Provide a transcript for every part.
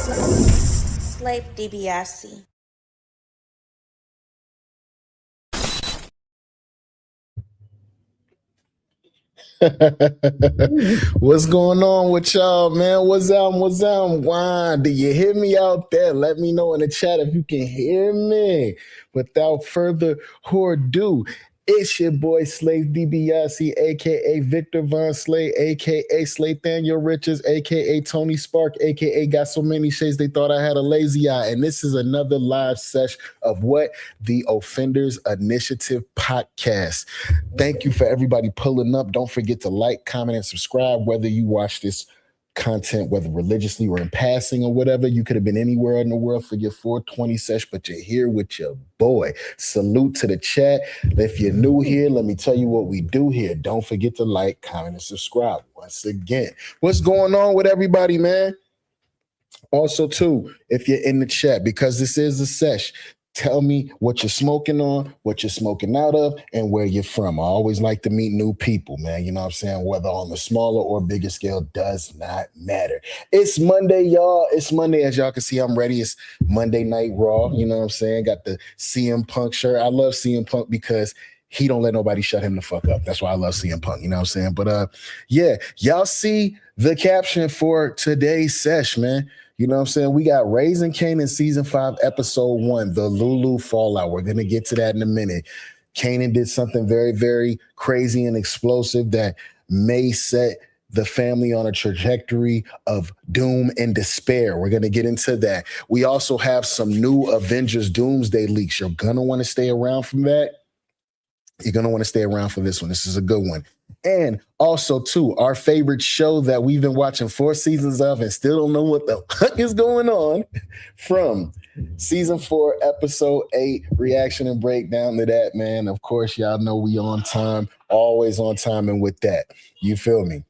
Slave DiBiase. What's going on with y'all, man? What's up? Why? Do you hear me out there? Let me know in the chat if you can hear me. Without further ado, it's your boy Slave DiBiase, aka Victor Von Slay, aka Slay Daniel Richards, aka Tony Spark, aka got so many shades they thought I had a lazy eye. And this is another live session of what? The Offenders Initiative podcast. Thank you for everybody pulling up. Don't forget to like, comment, and subscribe, whether you watch this content, whether religiously or in passing or whatever. You could have been anywhere in the world for your 420 sesh, but you're here with your boy. Salute to the chat. If you're new here, let me tell you what we do here. Don't forget to like, comment, and subscribe. Once again, what's going on with everybody, man? Also, too, if you're in the chat, because this is a sesh, tell me what you're smoking on, what you're smoking out of, and where you're from. I always like to meet new people, man. You know what I'm saying? Whether on the smaller or bigger scale does not matter. It's Monday, y'all. It's Monday. As y'all can see, I'm ready. It's Monday Night Raw. You know what I'm saying? Got the CM Punk shirt. I love CM Punk because he don't let nobody shut him the fuck up. That's why I love CM Punk. You know what I'm saying? But yeah, y'all see the caption for today's sesh, man. You know what I'm saying? We got Raising Kanan Season 5, Episode 1, the Lulu Fallout. We're going to get to that in a minute. Kanan did something very, very crazy and explosive that may set the family on a trajectory of doom and despair. We're going to get into that. We also have some new Avengers Doomsday leaks. You're going to want to stay around from that. You're going to want to stay around for this one. This is a good one. And also, too, our favorite show that we've been watching 4 seasons of and still don't know what the fuck is going on, from Season 4, Episode 8, reaction and breakdown to that, man. Of course, y'all know we on time, always on time, and with that, you feel me?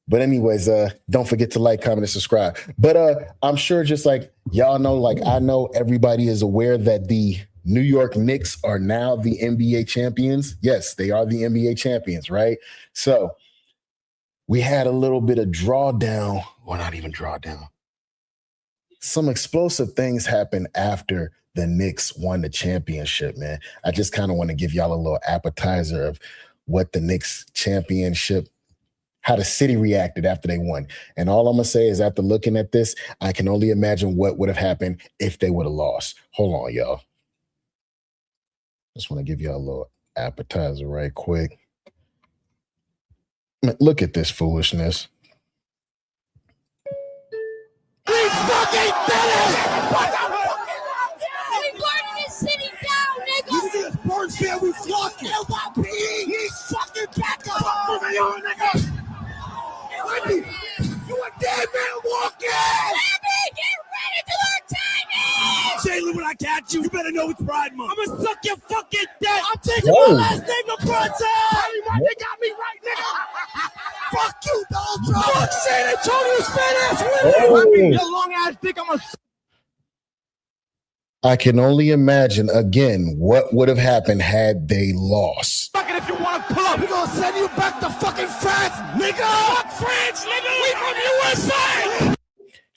But anyways, don't forget to like, comment, and subscribe. But I'm sure just like y'all know, like I know everybody is aware that the New York Knicks are now the NBA champions. Yes, they are the NBA champions, right? So we had a little bit of drawdown, or not even drawdown. Some explosive things happened after the Knicks won the championship, man. I just kind of want to give y'all a little appetizer of what the Knicks championship, how the city reacted after they won. And all I'm going to say is after looking at this, I can only imagine what would have happened if they would have lost. Hold on, y'all. Just want to give y'all a little appetizer right quick. Look at this foolishness. We fucking did it! We burning this city down, nigga! You see a sports fan, we flocking! NYPD, he's fucking back up! Fuck me on, nigga! Wendy, you a dead man walking! Wendy, get ready to attack me! Jalen, when I catch you, you better know it's Pride Month. I'm gonna suck your fucking dick! I'm taking my last name to Pride Month! They got me right, nigga! Fuck you, Donald Trump! Fuck San Antonio's fat ass winning! Your long ass dick, I'm gonna... I can only imagine, again, what would have happened had they lost. Fuck it, if you want to pull up, we're gonna send you back to fucking France, nigga! Fuck France, nigga! We from USA!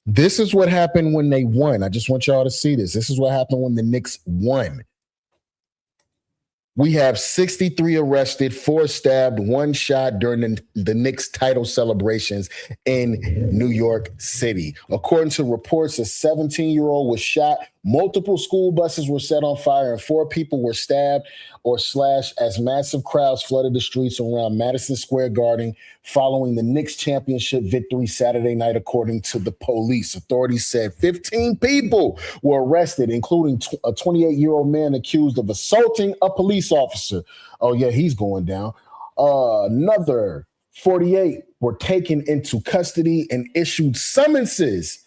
This is what happened when they won. I just want y'all to see this. This is what happened when the Knicks won. We have 63 arrested, 4 stabbed, 1 shot during the Knicks title celebrations in New York City. According to reports, a 17-year-old was shot, multiple school buses were set on fire, and 4 people were stabbed or slashed as massive crowds flooded the streets around Madison Square Garden following the Knicks championship victory Saturday night, according to the police. Authorities said 15 people were arrested, including a 28-year-old man accused of assaulting a police officer. Oh, yeah, he's going down. Another 48 were taken into custody and issued summonses.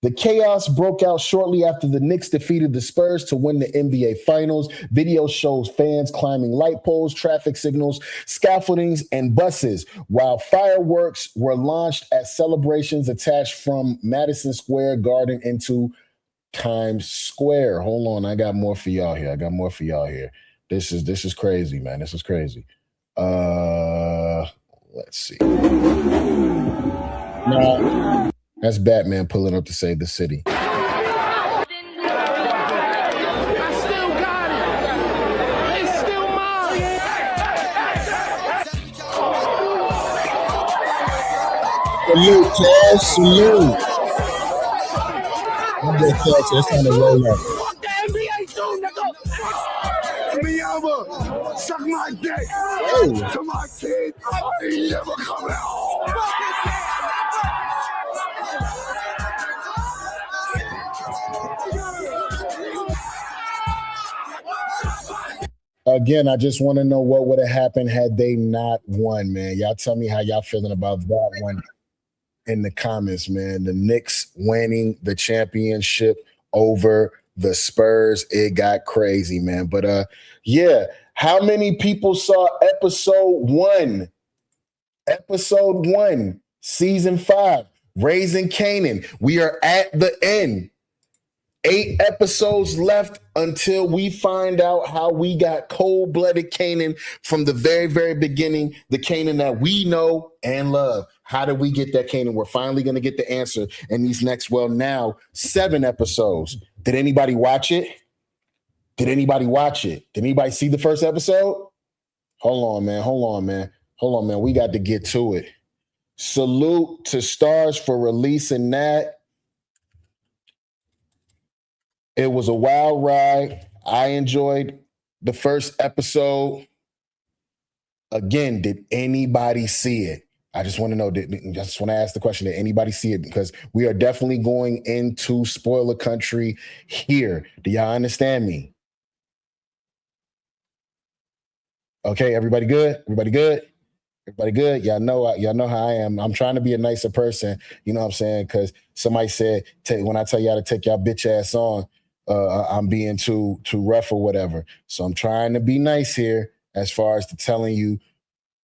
The chaos broke out shortly after the Knicks defeated the Spurs to win the NBA Finals. Video shows fans climbing light poles, traffic signals, scaffoldings, and buses, while fireworks were launched at celebrations attached from Madison Square Garden into Times Square. Hold on, I got more for y'all here. This is crazy, man. This is crazy. Let's see. Now, That's Batman pulling up to save the city. Salute, Cash, salute. I'm just Cash, it's time to roll up. Suck my dick. Oh. To my kid, he never come out. Again, I just want to know what would have happened had they not won, man. Y'all tell me how y'all feeling about that one in the comments, man. The Knicks winning the championship over the Spurs. It got crazy, man. But yeah, how many people saw episode 1? Episode 1, season 5, Raising Kanan. We are at the end. 8 episodes left until we find out how we got cold-blooded Kanan from the very, very beginning, the Kanan that we know and love. How did we get that Kanan? We're finally going to get the answer in these next, now 7 episodes. Did anybody watch it? Did anybody watch it? Did anybody see the first episode? Hold on, man. We got to get to it. Salute to Stars for releasing that. It was a wild ride. I enjoyed the first episode. Again, did anybody see it? I just want to know, just want to ask the question, did anybody see it? Because we are definitely going into spoiler country here. Do y'all understand me? Okay, everybody good? Everybody good? Everybody good? Y'all know how I am. I'm trying to be a nicer person, you know what I'm saying? Because somebody said, when I tell y'all to take y'all bitch ass on, I'm being too rough or whatever. So I'm trying to be nice here as far as to telling you,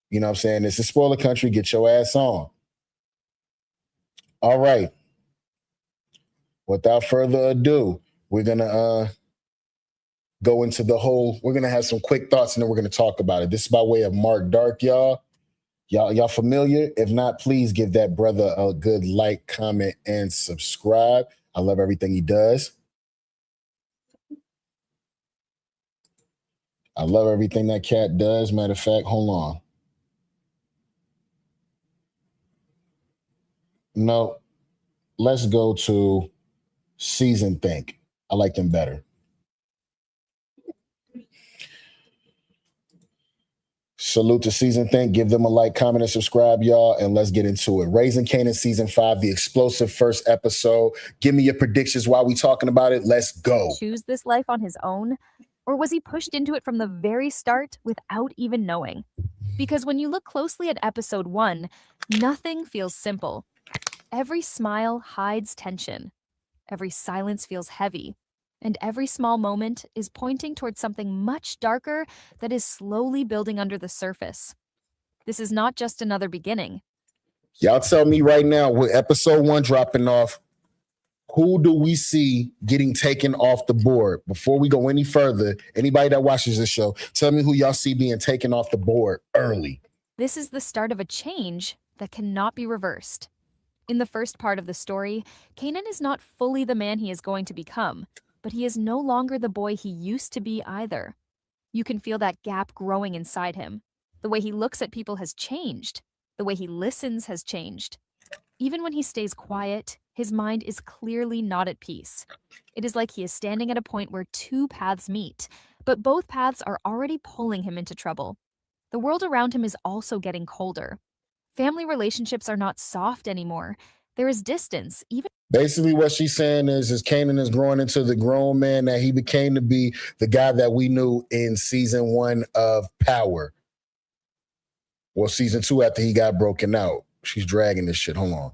you know what I'm saying? This is spoiler country. Get your ass on. All right. Without further ado, we're going to go into we're going to have some quick thoughts and then we're going to talk about it. This is by way of Mark Dark, y'all. Y'all familiar? If not, please give that brother a good like, comment, and subscribe. I love everything he does. I love everything that cat does. Matter of fact, hold on. No, let's go to Season Think. I like them better. Salute to Season Think. Give them a like, comment, and subscribe, y'all, and let's get into it. Raising Kanan Season 5, the explosive first episode. Give me your predictions while we talking about it. Let's go. Choose this life on his own? Or was he pushed into it from the very start without even knowing? Because when you look closely at episode 1, nothing feels simple. Every smile hides tension. Every silence feels heavy. And every small moment is pointing towards something much darker that is slowly building under the surface. This is not just another beginning. Y'all tell me right now, with episode 1 dropping off, who do we see getting taken off the board? Before we go any further, anybody that watches this show, tell me who y'all see being taken off the board early. This is the start of a change that cannot be reversed. In the first part of the story, Kanan is not fully the man he is going to become, but he is no longer the boy he used to be either. You can feel that gap growing inside him. The way he looks at people has changed. The way he listens has changed. Even when he stays quiet, his mind is clearly not at peace. It is like he is standing at a point where 2 paths meet, but both paths are already pulling him into trouble. The world around him is also getting colder. Family relationships are not soft anymore. There is distance, even. Basically, what she's saying is Kanan is growing into the grown man that he became to be, the guy that we knew in season 1 of Power. Well, season 2 after he got broken out. She's dragging this shit. Hold on.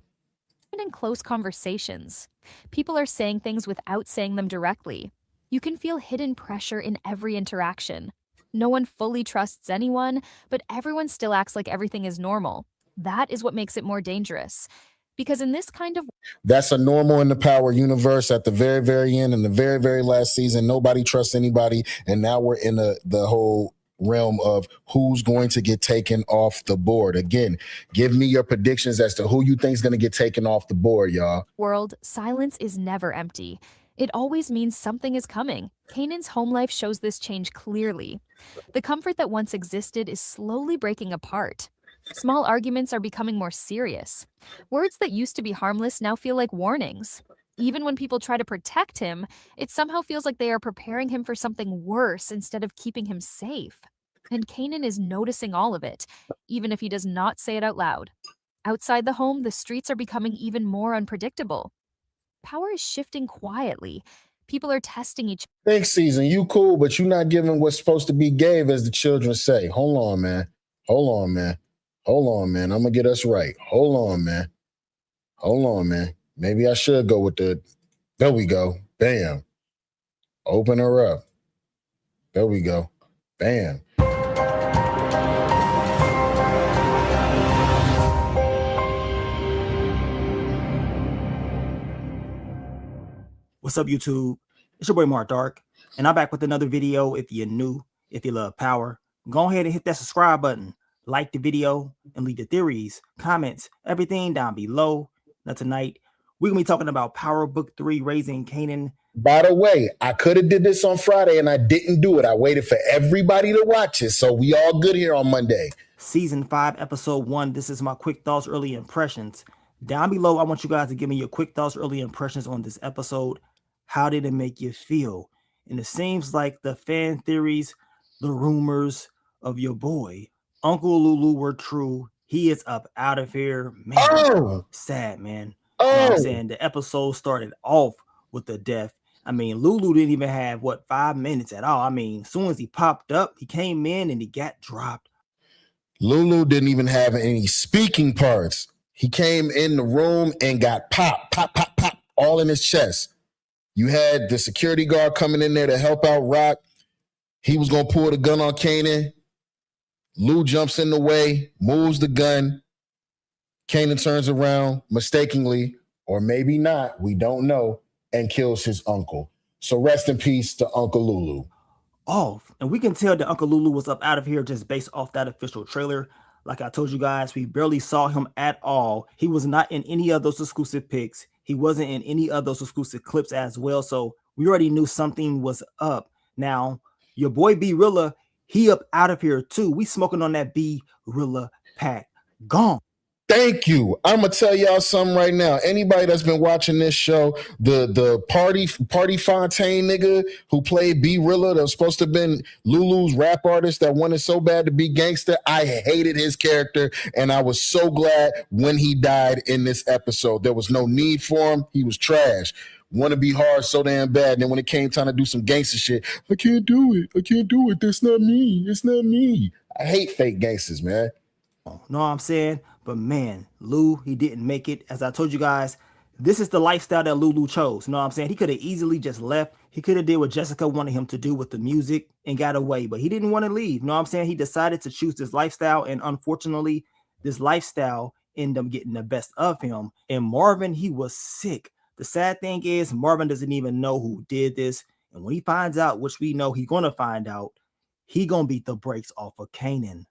In close conversations, people are saying things without saying them directly. You can feel hidden pressure in every interaction. No one fully trusts anyone, but everyone still acts like everything is normal. That is what makes it more dangerous. Because in this kind of... That's a normal in the Power universe. At the very, very end, in the very, very last season, nobody trusts anybody. And now we're in the whole realm of who's going to get taken off the board. Again, give me your predictions as to who you think is going to get taken off the board, y'all. World, silence is never empty. It always means something is coming. Kanan's home life shows this change clearly. The comfort that once existed is slowly breaking apart. Small arguments are becoming more serious. Words that used to be harmless now feel like warnings. Even when people try to protect him, it somehow feels like they are preparing him for something worse instead of keeping him safe. And Kanan is noticing all of it, even if he does not say it out loud. Outside the home, the streets are becoming even more unpredictable. Power is shifting quietly. People are testing each. Thanks, Season. You cool, but you not giving what's supposed to be gave, as the children say. Hold on, man. Hold on, man. Hold on, man. I'm going to get us right. Hold on, man. Hold on, man. Maybe I should go with the. There we go. Bam. Open her up. There we go. Bam. What's up, YouTube? It's your boy Mark Dark, and I'm back with another video. If you're new, if you love power, go ahead and hit that subscribe button, like the video, and leave the theories, comments, everything down below. Now tonight, we're going to be talking about Power Book 3, Raising Kanan. By the way, I could have did this on Friday, and I didn't do it. I waited for everybody to watch it, so we all good here on Monday. Season 5, Episode 1. This is my quick thoughts, early impressions. Down below, I want you guys to give me your quick thoughts, early impressions on this episode. How did it make you feel? And it seems like the fan theories, the rumors of your boy, Uncle Lulu, were true. He is up out of here. Man, sad, man. You know what I'm saying? The episode started off with the death. I mean, Lulu didn't even have, 5 minutes at all. I mean, as soon as he popped up, he came in and he got dropped. Lulu didn't even have any speaking parts. He came in the room and got pop, all in his chest. You had the security guard coming in there to help out Rock. He was going to pull the gun on Kanan. Lou jumps in the way, moves the gun. Kanan turns around mistakenly, or maybe not, we don't know, and kills his uncle. So rest in peace to Uncle Lulu. And we can tell that Uncle Lulu was up out of here just based off that official trailer. Like I told you guys, we barely saw him at all. He was not in any of those exclusive pics. He wasn't in any of those exclusive clips as well. So we already knew something was up. Now, your boy B-Rilla, he up out of here too. We smoking on that B-Rilla pack. Gone. Thank you. I'm gonna tell y'all something right now. Anybody that's been watching this show, the party Fontaine nigga who played B-Rilla, that was supposed to have been Lulu's rap artist that wanted so bad to be gangster, I hated his character, and I was so glad when he died in this episode. There was no need for him. He was trash. Want to be hard so damn bad. And then when it came time to do some gangster shit, I can't do it. I can't do it. That's not me. It's not me. I hate fake gangsters, man. Know what I'm saying? But man, Lou, he didn't make it. As I told you guys, this is the lifestyle that Lulu chose. You know what I'm saying? He could have easily just left. He could have did what Jessica wanted him to do with the music and got away, but he didn't want to leave. You know what I'm saying? He decided to choose this lifestyle, and unfortunately, this lifestyle ended up getting the best of him. And Marvin, he was sick. The sad thing is, Marvin doesn't even know who did this. And when he finds out, which we know he's going to find out, he going to beat the brakes off of Kanan.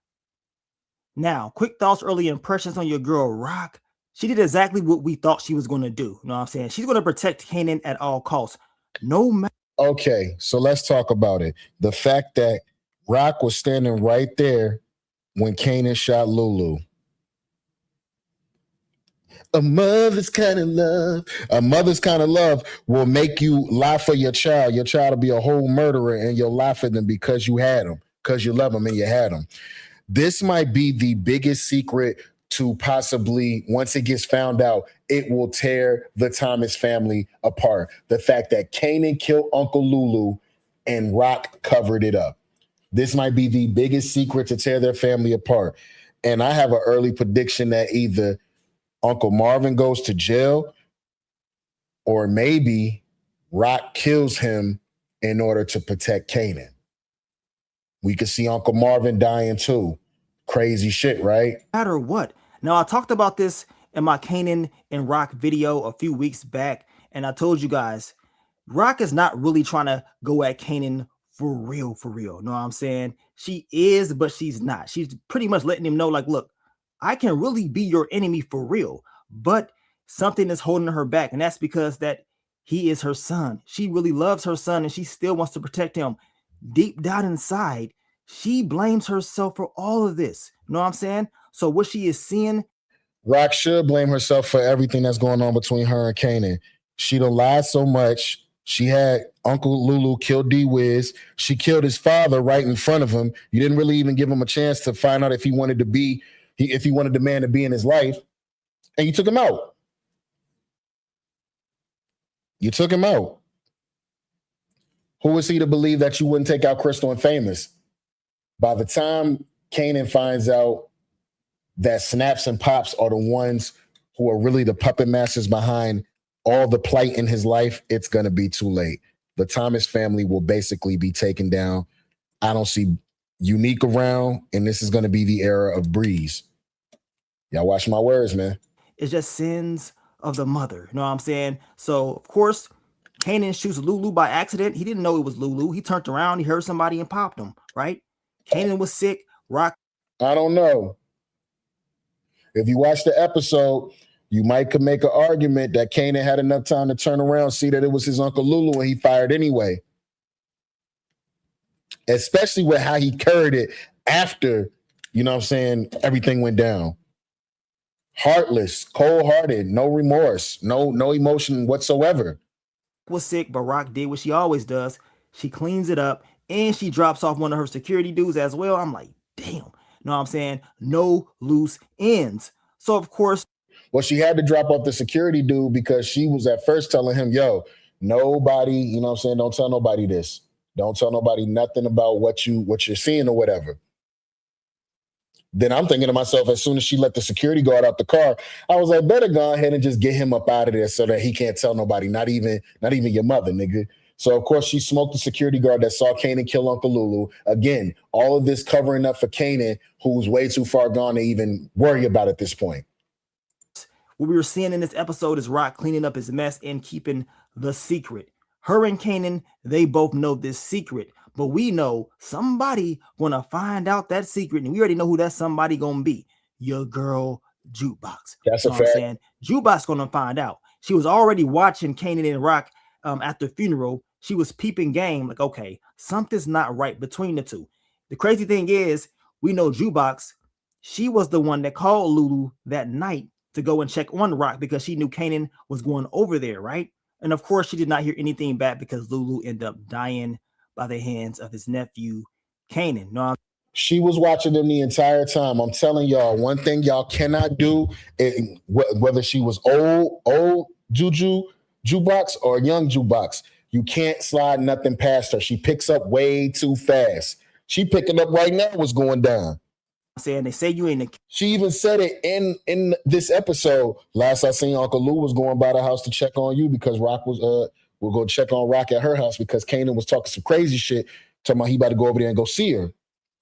Now, quick thoughts, early impressions on your girl, Rock. She did exactly what we thought she was going to do. You know what I'm saying? She's going to protect Kanan at all costs. No matter. Okay, so let's talk about it. The fact that Rock was standing right there when Kanan shot Lulu. A mother's kind of love will make you lie for your child. Your child will be a whole murderer, and you'll lie for them because you had them, because you love them and you had them. This might be the biggest secret to possibly, once it gets found out, it will tear the Thomas family apart. The fact that Kanan killed Uncle Lulu and Rock covered it up. This might be the biggest secret to tear their family apart. And I have an early prediction that either Uncle Marvin goes to jail, or maybe Rock kills him in order to protect Kanan. We could see Uncle Marvin dying too. Crazy shit, right? No matter what. Now, I talked about this in my Kanan and Rock video a few weeks back, and I told you guys, Rock is not really trying to go at Kanan for real, for real. Know what I'm saying? She is, but she's not. She's pretty much letting him know, like, look, I can really be your enemy for real, but something is holding her back, and that's because that he is her son. She really loves her son, and she still wants to protect him. Deep down inside, she blames herself for all of this. You know what I'm saying? So what she is seeing, Rock should blame herself for everything that's going on between her and Kanan. She done lied so much. She had Uncle Lulu kill D-Wiz. She killed his father right in front of him. You didn't really even give him a chance to find out if he wanted to be, if he wanted the man to be in his life. And you took him out. You took him out. Who was he to believe that you wouldn't take out Crystal and Famous? By the time Kanan finds out that Snaps and Pops are the ones who are really the puppet masters behind all the plight in his life, it's going to be too late. The Thomas family will basically be taken down. I don't see Unique around, and this is going to be the era of Breeze. Y'all watch my words, man. it's just sins of the mother. You know what I'm saying? So, of course, Kanan shoots Lulu by accident. He didn't know it was Lulu. He turned around, he heard somebody and popped him, right? Kanan was sick. Rock. I don't know. If you watch the episode, you might could make an argument that Kanan had enough time to turn around, see that it was his Uncle Lulu, and he fired anyway. Especially with how he carried it after, you know what I'm saying, everything went down. Heartless, cold-hearted, no remorse, no emotion whatsoever. Was sick, but Rock did what she always does. She cleans it up, and she drops off one of her security dudes as well. I'm like, damn. You know what I'm saying? No loose ends. So, of course. Well, she had to drop off the security dude because she was at first telling him, yo, nobody, you know what I'm saying, don't tell nobody this. Don't tell nobody nothing about what you're seeing or whatever. Then I'm thinking to myself, as soon as she let the security guard out the car, I was like, better go ahead and just get him up out of there so that he can't tell nobody, not even your mother, nigga. So, of course, she smoked the security guard that saw Kanan kill Uncle Lulu. Again, all of this covering up for Kanan, who's way too far gone to even worry about at this point. What we were seeing in this episode is Rock cleaning up his mess and keeping the secret. Her and Kanan, they both know this secret, but we know somebody gonna find out that secret, and we already know who that somebody gonna be. Your girl, Jukebox. That's a fact. I'm saying? Jukebox gonna find out. She was already watching Kanan and Rock at the funeral. She was peeping game, like, okay, something's not right between the two. The crazy thing is, we know Jukebox, she was the one that called Lulu that night to go and check on Rock because she knew Kanan was going over there, right? And of course, she did not hear anything back because Lulu ended up dying by the hands of his nephew, Kanan. No, she was watching them the entire time. I'm telling y'all, one thing y'all cannot do, whether she was old Jukebox or young Jukebox, you can't slide nothing past her. She picks up way too fast. She picking up right now what's going down. Saying they say you ain't a. She even said it in this episode. Last I seen, Uncle Lou was going by the house to check on you because Rock was we'll go check on Rock at her house because Kanan was talking some crazy shit, talking about he about to go over there and go see her.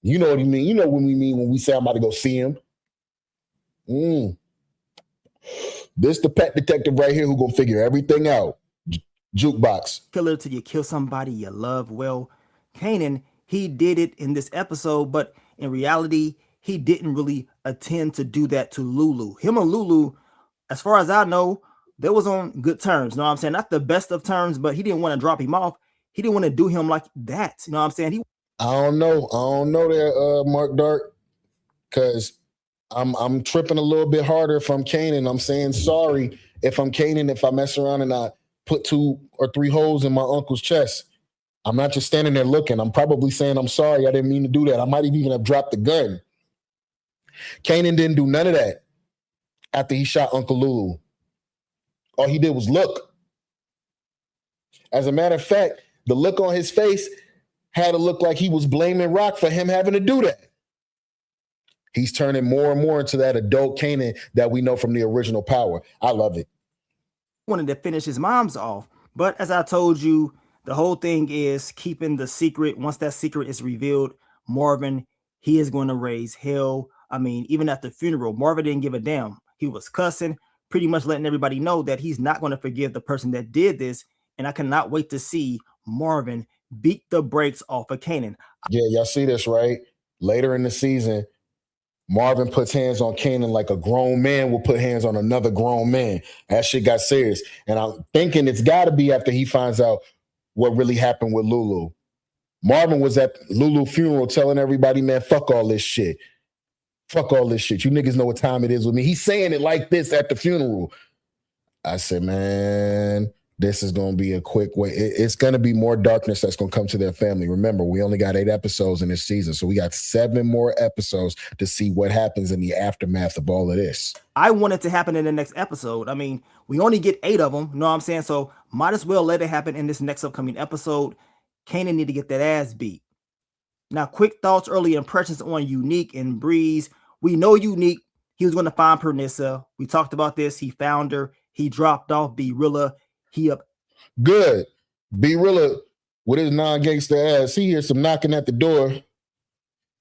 You know what he mean? You know what we mean when we say I'm about to go see him. This the pet detective right here who gonna figure everything out. Jukebox. Killer till you kill somebody you love. Well, Kanan, he did it in this episode, but in reality, he didn't really intend to do that to Lulu. Him and Lulu, as far as I know, they was on good terms. You know what I'm saying? Not the best of terms, but he didn't want to drop him off. He didn't want to do him like that. You know what I'm saying? I don't know that, Mark Dark, because I'm tripping a little bit harder if I'm Kanan. I'm saying sorry if I'm Kanan, if I mess around and I put 2 or 3 holes in my uncle's chest. I'm not just standing there looking. I'm probably saying I'm sorry. I didn't mean to do that. I might even have dropped the gun. Kanan didn't do none of that after he shot Uncle Lulu. All he did was look. As a matter of fact, the look on his face had to look like he was blaming Rock for him having to do that. He's turning more and more into that adult Kanan that we know from the original Power. I love it. Wanted to finish his mom's off, but as I told you, the whole thing is keeping the secret. Once that secret is revealed, Marvin, he is going to raise hell. I mean, even at the funeral, Marvin didn't give a damn. He was cussing, pretty much letting everybody know that he's not going to forgive the person that did this. And I cannot wait to see Marvin beat the brakes off of Kanan. Yeah, y'all see this, right? Later in the season, Marvin puts hands on Kanan like a grown man will put hands on another grown man. That shit got serious. And I'm thinking it's got to be after he finds out what really happened with Lulu. Marvin was at Lulu's funeral telling everybody, man, fuck all this shit. Fuck all this shit. You niggas know what time it is with me. He's saying it like this at the funeral. I said, man, this is going to be a quick way. It's going to be more darkness that's going to come to their family. Remember, we only got 8 episodes in this season, so we got 7 more episodes to see what happens in the aftermath of all of this. I want it to happen in the next episode. I mean, we only get 8 of them, you know what I'm saying? So might as well let it happen in this next upcoming episode. Kanan need to get that ass beat. Now, quick thoughts, early impressions on Unique and Breeze. We know Unique, he was going to find Pernissa. We talked about this. He found her. He dropped off B-Rilla. He up. Good. B-Rilla with his non-gangster ass. He hears some knocking at the door.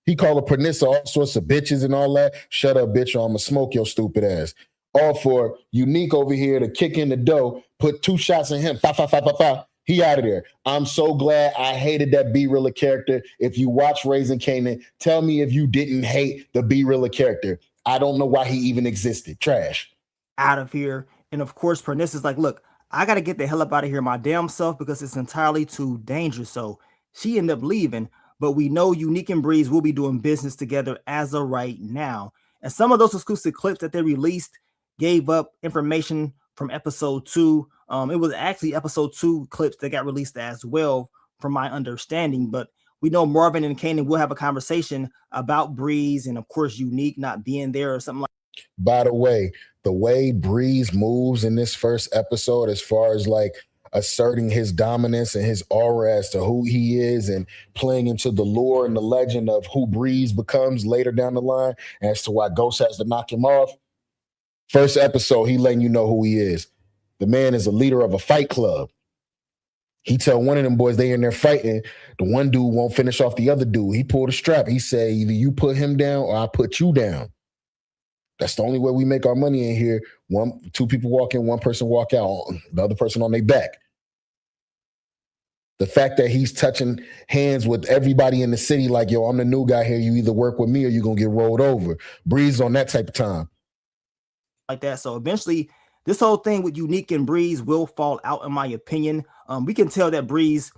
He called her Pernissa, all sorts of bitches and all that. Shut up, bitch, or I'm going to smoke your stupid ass. All for Unique over here to kick in the dough, put 2 shots in him. Fa, fa, fa, fa, fa. He out of there. I'm so glad. I hated that B-Rilla character. If you watch Raising Kanan, tell me if you didn't hate the B-Rilla character. I don't know why he even existed. Trash. Out of here. And of course, Pernissa's like, look, I got to get the hell up out of here my damn self because it's entirely too dangerous. So she ended up leaving. But we know Unique and Breeze will be doing business together as of right now. And some of those exclusive clips that they released gave up information from episode 2. It was actually episode 2 clips that got released as well, from my understanding. But we know Marvin and Kanan will have a conversation about Breeze and, of course, Unique not being there or something like that. By the way Breeze moves in this first episode, as far as like asserting his dominance and his aura as to who he is and playing into the lore and the legend of who Breeze becomes later down the line as to why Ghost has to knock him off. First episode, he letting you know who he is. The man is a leader of a fight club. He tell one of them boys they in there fighting. The one dude won't finish off the other dude. He pulled a strap. He said, either you put him down or I put you down. That's the only way we make our money in here. 2 people walk in, 1 person walk out, the other person on their back. The fact that he's touching hands with everybody in the city like, yo, I'm the new guy here. You either work with me or you're going to get rolled over. Breeze on that type of time. Like that. So eventually, this whole thing with Unique and Breeze will fall out, in my opinion. We can tell that Breeze,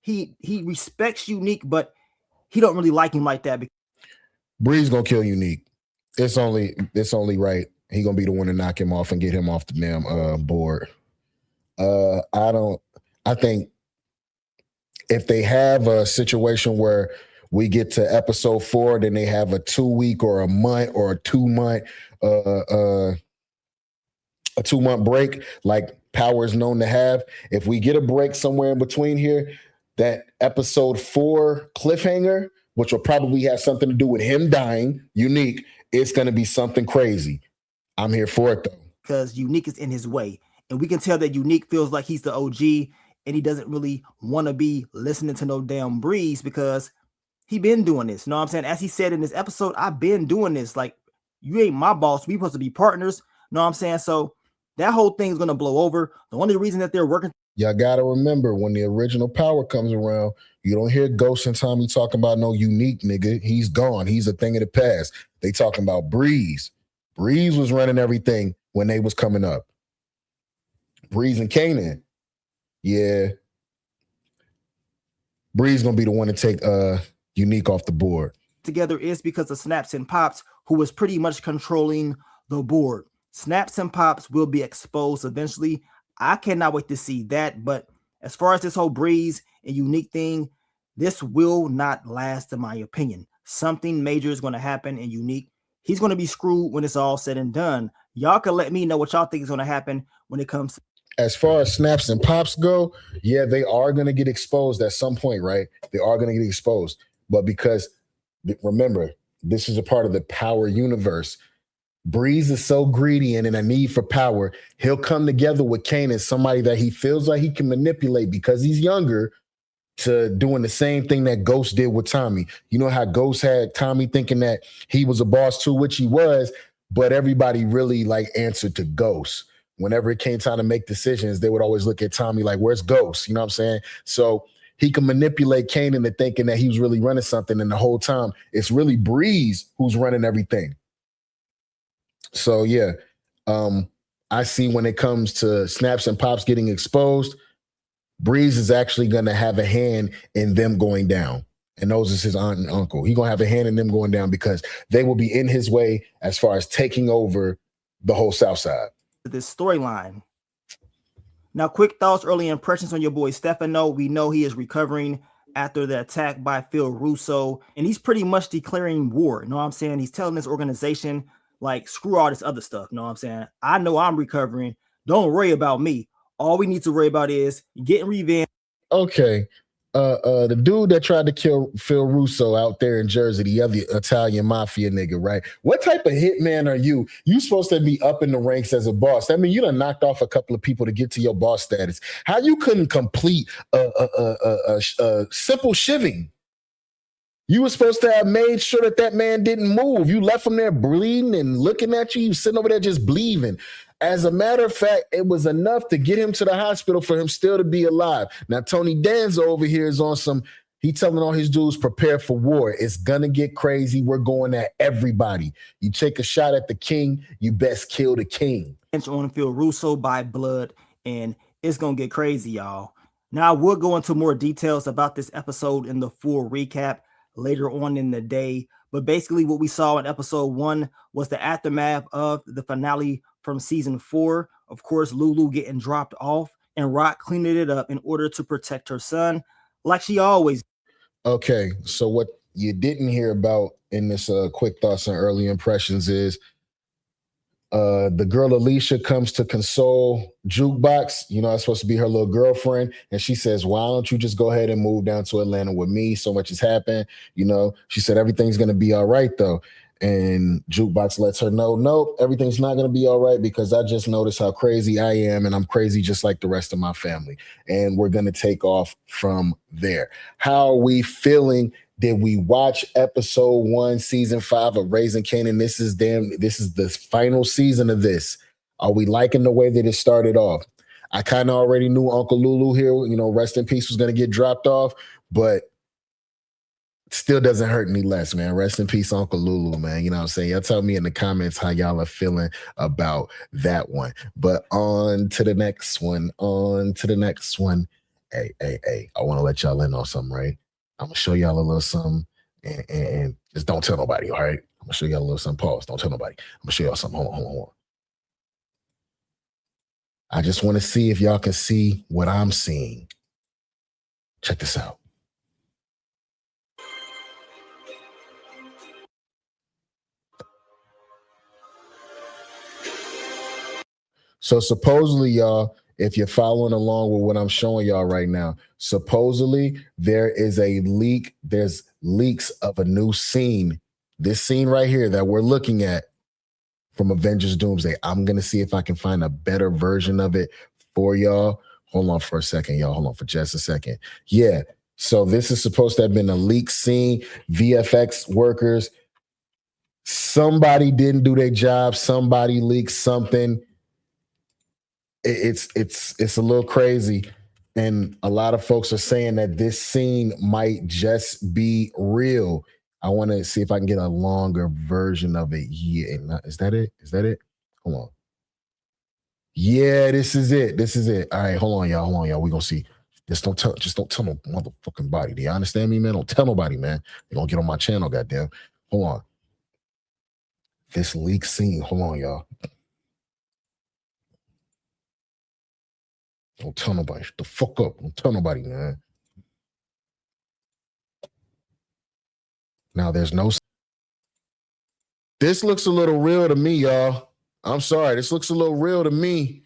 he respects Unique, but he don't really like him like that. Breeze gonna kill Unique. It's only right. He gonna be the one to knock him off and get him off the damn board. I think if they have a situation where we get to episode 4, then they have a 2-week or a month or a 2-month a 2-month break like Power is known to have. If we get a break somewhere in between here, that episode 4 cliffhanger, which will probably have something to do with him dying, Unique, it's going to be something crazy. I'm here for it, though. Because Unique is in his way. And we can tell that Unique feels like he's the OG and he doesn't really want to be listening to no damn Breeze because he been doing this. You know what I'm saying? As he said in this episode, I've been doing this. Like, you ain't my boss. We supposed to be partners. You know what I'm saying? So that whole thing is going to blow over. The only reason that they're working. Y'all got to remember, when the original Power comes around, you don't hear Ghost and Tommy talking about no Unique nigga. He's gone. He's a thing of the past. They talking about Breeze. Breeze was running everything when they was coming up. Breeze and Kanan. Yeah. Breeze going to be the one to take Unique off the board. Together is because of Snaps and Pops, who was pretty much controlling the board. Snaps and Pops will be exposed eventually. I cannot wait to see that. But as far as this whole Breeze and Unique thing, this will not last, in my opinion. Something major is going to happen in Unique. He's going to be screwed when it's all said and done. Y'all can let me know what y'all think is going to happen when it comes to. As far as Snaps and Pops go, yeah, they are going to get exposed at some point, right? They are going to get exposed. But because, remember, this is a part of the Power universe. Breeze is so greedy and in a need for power, he'll come together with Kanan, somebody that he feels like he can manipulate because he's younger, to doing the same thing that Ghost did with Tommy. You know how Ghost had Tommy thinking that he was a boss too, which he was, but everybody really like answered to Ghost. Whenever it came time to make decisions, they would always look at Tommy like, where's Ghost? You know what I'm saying? So he can manipulate Kanan into thinking that he was really running something, and the whole time it's really Breeze who's running everything. So yeah, I see when it comes to Snaps and Pops getting exposed, Breeze is actually going to have a hand in them going down. And those is his aunt and uncle. He's going to have a hand in them going down because they will be in his way as far as taking over the whole South Side. This storyline. Now, quick thoughts, early impressions on your boy Stefano. We know he is recovering after the attack by Phil Russo, and he's pretty much declaring war. You know what I'm saying? He's telling this organization, like, screw all this other stuff. You know what I'm saying? I know I'm recovering. Don't worry about me. All we need to worry about is getting revenge. Okay. The dude that tried to kill Phil Russo out there in Jersey, the other Italian mafia nigga, right? What type of hitman are you? You supposed to be up in the ranks as a boss. I mean, you done knocked off a couple of people to get to your boss status. How you couldn't complete a simple shivving? You were supposed to have made sure that man didn't move. You left him there bleeding and looking at you. You sitting over there just bleeding. As a matter of fact, it was enough to get him to the hospital for him still to be alive. Now, Tony Danza over here is on some, he telling all his dudes, prepare for war. It's going to get crazy. We're going at everybody. You take a shot at the king, you best kill the king. On Phil Russo by blood, and it's going to get crazy, y'all. Now, we'll go into more details about this episode in the full recap later on in the day. But basically what we saw in episode 1 was the aftermath of the finale from season 4. Of course, Lulu getting dropped off and Rock cleaning it up in order to protect her son like she always. Okay, so what you didn't hear about in this quick thoughts and early impressions is the girl Alicia comes to console Jukebox. You know, that's supposed to be her little girlfriend. And she says, why don't you just go ahead and move down to Atlanta with me? So much has happened. You know, she said, everything's going to be all right, though. And Jukebox lets her know, nope, everything's not going to be all right because I just noticed how crazy I am. And I'm crazy just like the rest of my family. And we're going to take off from there. How are we feeling? Did we watch episode 1, season 5 of Raising Kanan? This is the final season of this. Are we liking the way that it started off? I kind of already knew Uncle Lulu here, you know, rest in peace, was going to get dropped off, but still doesn't hurt any less, man. Rest in peace, Uncle Lulu, man. You know what I'm saying? Y'all tell me in the comments how y'all are feeling about that one. But on to the next one. Hey, I want to let y'all in on something, right? I'm going to show y'all a little something and just don't tell nobody, all right? I'm going to show y'all a little something. Pause. Don't tell nobody. I'm going to show y'all something. Hold on. I just want to see if y'all can see what I'm seeing. Check this out. So supposedly, y'all, if you're following along with what I'm showing y'all right now, supposedly there is a leak. There's leaks of a new scene. This scene right here that we're looking at from Avengers Doomsday. I'm going to see if I can find a better version of it for y'all. Hold on for a second, y'all. Hold on for just a second. Yeah. So this is supposed to have been a leak scene. VFX workers. Somebody didn't do their job. Somebody leaked something. It's a little crazy, and a lot of folks are saying that this scene might just be real. I want to see if I can get a longer version of it. Yeah, is that it? Hold on. Yeah, this is it. All right, hold on, y'all. We're gonna see. Just don't tell no motherfucking body. Do you understand me, man? Don't tell nobody, man. They're gonna get on my channel, goddamn. Hold on. This leak scene. Hold on, y'all. Don't tell nobody. Shut the fuck up. Don't tell nobody, man. Now there's no. This looks a little real to me, y'all. I'm sorry. This looks a little real to me.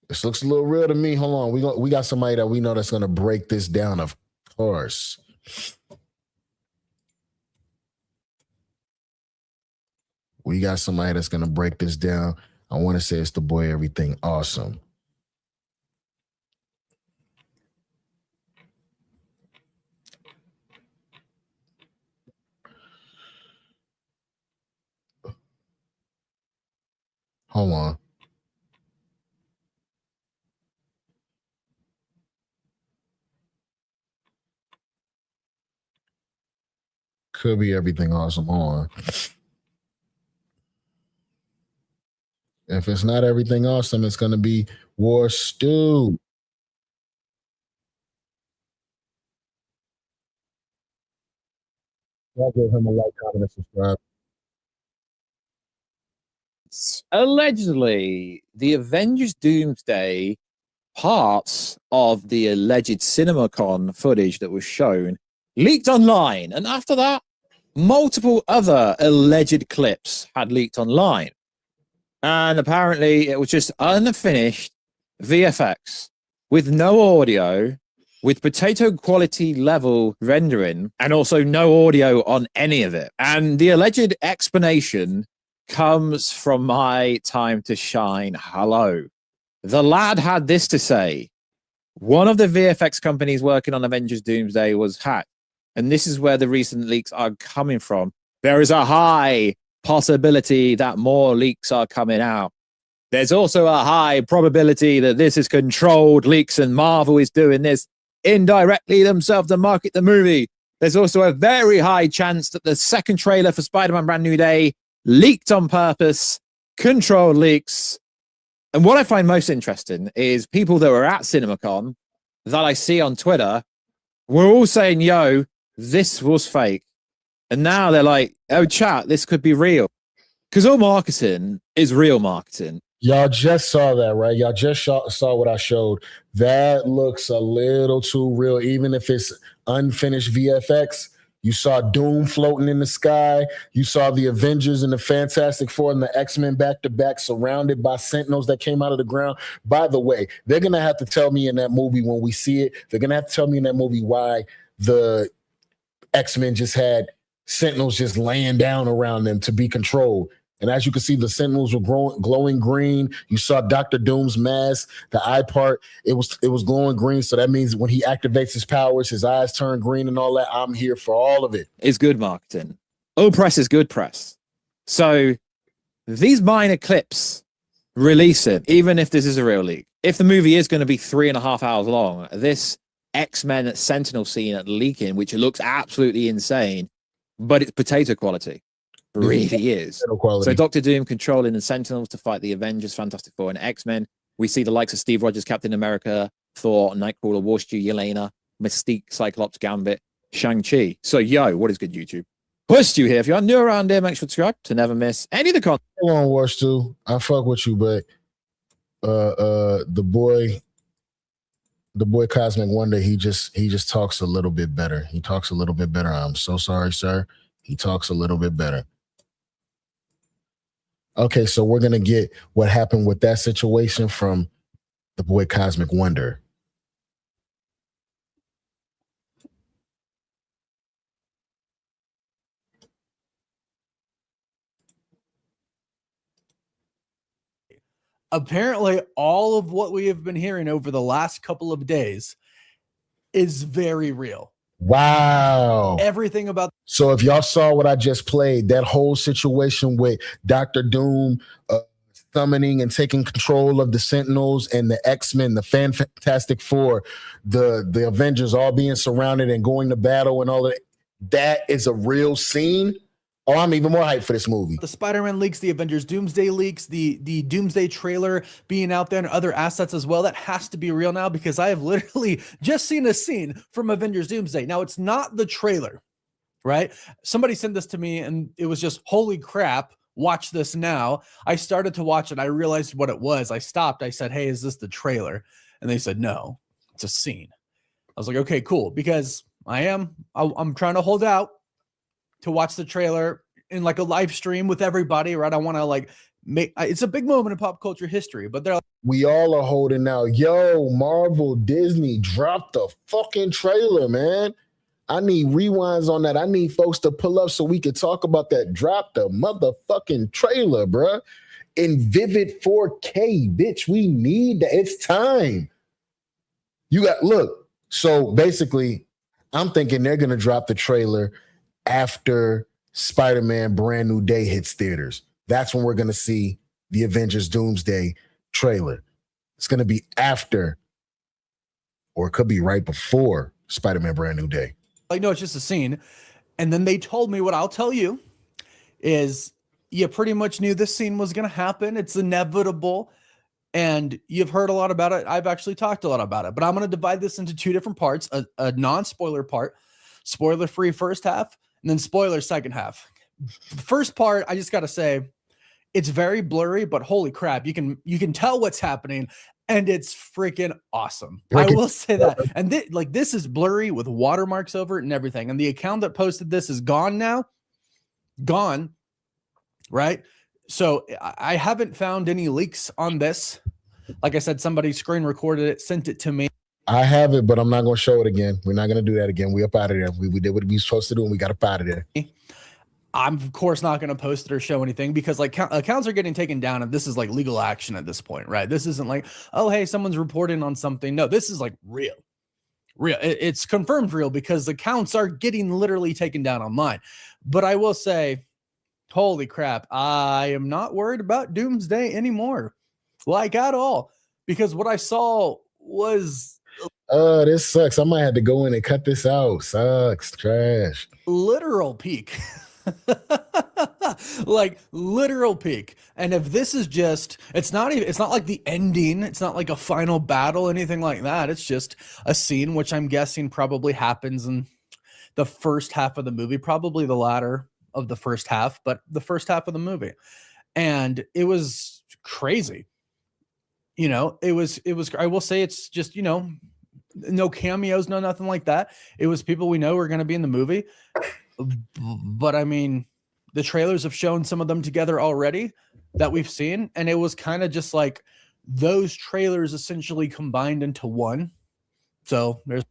This looks a little real to me. Hold on. We got somebody that we know that's gonna break this down, of course. We got somebody that's gonna break this down. I want to say it's the boy Everything Awesome. Hold on. Could be Everything Awesome on. If it's not Everything Awesome, it's going to be War Stew. I'll give him a like, comment, and subscribe. Allegedly, the Avengers Doomsday parts of the alleged CinemaCon footage that was shown leaked online. And after that, multiple other alleged clips had leaked online. And apparently it was just unfinished VFX with no audio, with potato quality level rendering, and also no audio on any of it. And the alleged explanation comes from my time to shine. Hello. The lad had this to say. One of the VFX companies working on Avengers Doomsday was hacked. And this is where the recent leaks are coming from. There is a high possibility that more leaks are coming out. There's also a high probability that this is controlled leaks and Marvel is doing this indirectly themselves to market the movie. There's also a very high chance that the second trailer for Spider-Man Brand New Day leaked on purpose, controlled leaks. And what I find most interesting is people that were at CinemaCon that I see on Twitter were all saying, yo, this was fake. And now they're like, oh, chat, this could be real. Because all marketing is real marketing. Y'all just saw that, right? Y'all just saw what I showed. That looks a little too real, even if it's unfinished VFX. You saw Doom floating in the sky. You saw the Avengers and the Fantastic Four and the X-Men back-to-back surrounded by Sentinels that came out of the ground. By the way, they're going to have to tell me in that movie when we see it, they're going to have to tell me in that movie why the X-Men just had Sentinels just laying down around them to be controlled. And as you can see, the Sentinels were glowing green. You saw Dr. Doom's mask, the eye part, it was glowing green. So that means when he activates his powers, his eyes turn green and all that. I'm here for all of it. It's good marketing. All press is good press. So these minor clips release it, even if this is a real leak. If the movie is going to be 3.5 hours long, this X-Men Sentinel scene at leaking, which looks absolutely insane, but it's potato quality. Really is. So Dr. Doom controlling the Sentinels to fight the Avengers, Fantastic Four, and X-Men. We see the likes of Steve Rogers, Captain America, Thor, Nightcrawler, Warstew, Yelena, Mystique, Cyclops, Gambit, Shang-Chi. So, yo, what is good, YouTube? Warstew here. If you're new around here, make sure to subscribe to never miss any of the content. Hold on, Warstew. I fuck with you, but the boy Cosmic Wonder, he just talks a little bit better. He talks a little bit better. I'm so sorry, sir. He talks a little bit better. Okay, so we're going to get what happened with that situation from the boy Cosmic Wonder. Apparently, all of what we have been hearing over the last couple of days is very real. Wow. Everything about. So if y'all saw what I just played, that whole situation with Dr. Doom summoning and taking control of the Sentinels and the X-Men, the Fantastic Four, the Avengers all being surrounded and going to battle and all that is a real scene. Oh, I'm even more hyped for this movie. The Spider-Man leaks, the Avengers Doomsday leaks, the Doomsday trailer being out there and other assets as well. That has to be real now because I have literally just seen a scene from Avengers Doomsday. Now, it's not the trailer, right? Somebody sent this to me and it was just, holy crap, watch this now. I started to watch it. I realized what it was. I stopped. I said, hey, is this the trailer? And they said, no, it's a scene. I was like, okay, cool. Because I'm trying to hold out to watch the trailer in like a live stream with everybody, right? I want to like it's a big moment in pop culture history, but they're like, we all are holding out. Yo, Marvel, Disney, drop the fucking trailer, man. I need rewinds on that. I need folks to pull up so we could talk about that. Drop the motherfucking trailer, bruh. In vivid 4K, bitch. We need that. It's time. Look. So basically, I'm thinking they're going to drop the trailer after Spider-Man Brand New Day hits theaters. That's when we're going to see the Avengers Doomsday trailer. It's going to be after, or it could be right before Spider-Man Brand New Day. no, it's just a scene. And then they told me what I'll tell you is you pretty much knew this scene was going to happen. It's inevitable. And you've heard a lot about it. I've actually talked a lot about it, but I'm going to divide this into two different parts, a non-spoiler part, spoiler-free first half, and then spoiler second half. The first part, I just got to say, it's very blurry, but holy crap, you can tell what's happening, and it's freaking awesome. I will say that. And this is blurry with watermarks over it and everything. And the account that posted this is gone now. Gone, right? So I haven't found any leaks on this. Like I said, somebody screen recorded it, sent it to me. I have it, but I'm not going to show it again. We're not going to do that again. We up out of there. We did what we were supposed to do, and we got up out of there. I'm of course not going to post it or show anything because like accounts are getting taken down and this is like legal action at this point, right? This isn't like, oh, hey, someone's reporting on something. No, this is like real. It's confirmed real because accounts are getting literally taken down online. But I will say, holy crap, I am not worried about Doomsday anymore, like at all, because what I saw was this sucks. I might have to go in and cut this out. Sucks. Trash. Literal peak. Like literal peak. And if this is just, it's not like the ending, it's not like a final battle, anything like that. It's just a scene, which I'm guessing probably happens in the first half of the movie, probably the latter of the first half, but the first half of the movie. And it was crazy. You know, it was, I will say it's just, you know, no cameos, no nothing like that. It was people we know are going to be in the movie. But I mean, the trailers have shown some of them together already that we've seen. And it was kind of just like those trailers essentially combined into one. So there's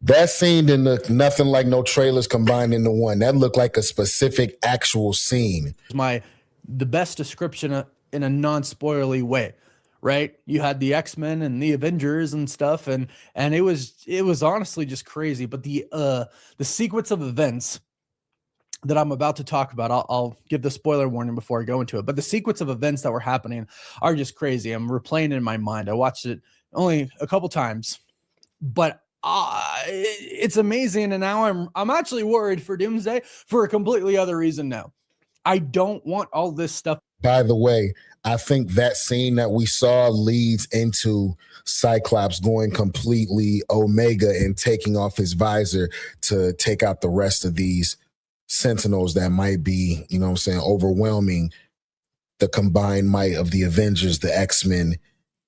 that scene didn't look nothing like no trailers combined into one. That looked like a specific actual scene. The best description in a non-spoilerly way, right? You had the X-Men and the Avengers and stuff, and it was honestly just crazy. But the sequence of events that I'm about to talk about, I'll give the spoiler warning before I go into it. But the sequence of events that were happening are just crazy. I'm replaying it in my mind. I watched it only a couple times, but it's amazing. And now I'm actually worried for Doomsday for a completely other reason now. I don't want all this stuff. By the way, I think that scene that we saw leads into Cyclops going completely Omega and taking off his visor to take out the rest of these Sentinels that might be, you know what I'm saying, overwhelming the combined might of the Avengers, the X-Men,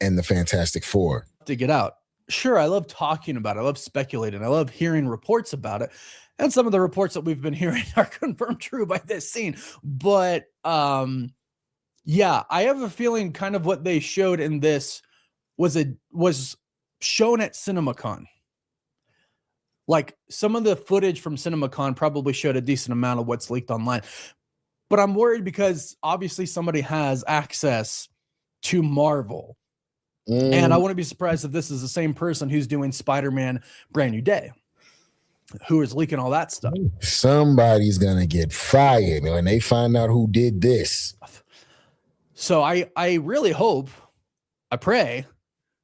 and the Fantastic Four. To get out. Sure, I love talking about it. I love speculating. I love hearing reports about it. And some of the reports that we've been hearing are confirmed true by this scene. But yeah, I have a feeling kind of what they showed in this was shown at CinemaCon. Like some of the footage from CinemaCon probably showed a decent amount of what's leaked online. But I'm worried because obviously somebody has access to Marvel. And I wouldn't be surprised if this is the same person who's doing Spider-Man Brand New Day, who is leaking all that stuff. Somebody's going to get fired when they find out who did this. So I really hope, I pray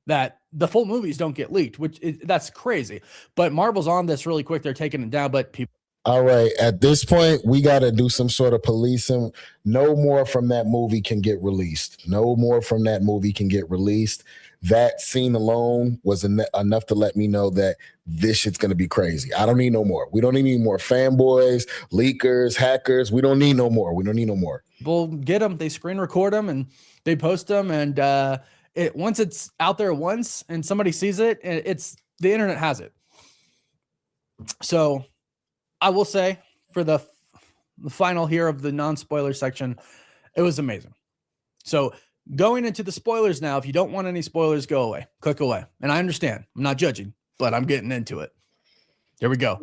that the full movies don't get leaked, that's crazy. But Marvel's on this really quick. They're taking it down, but people. All right. At this point, we got to do some sort of policing. No more from that movie can get released. No more from that movie can get released. That scene alone was enough to let me know that this shit's going to be crazy. I don't need no more. We don't need any more fanboys, leakers, hackers. We don't need no more. We don't need no more. We'll get them. They screen record them and they post them. And once it's out there once and somebody sees it, the internet has it. So I will say for the final here of the non-spoiler section, it was amazing. So going into the spoilers now, if you don't want any spoilers, go away. Click away. And I understand. I'm not judging, but I'm getting into it. Here we go.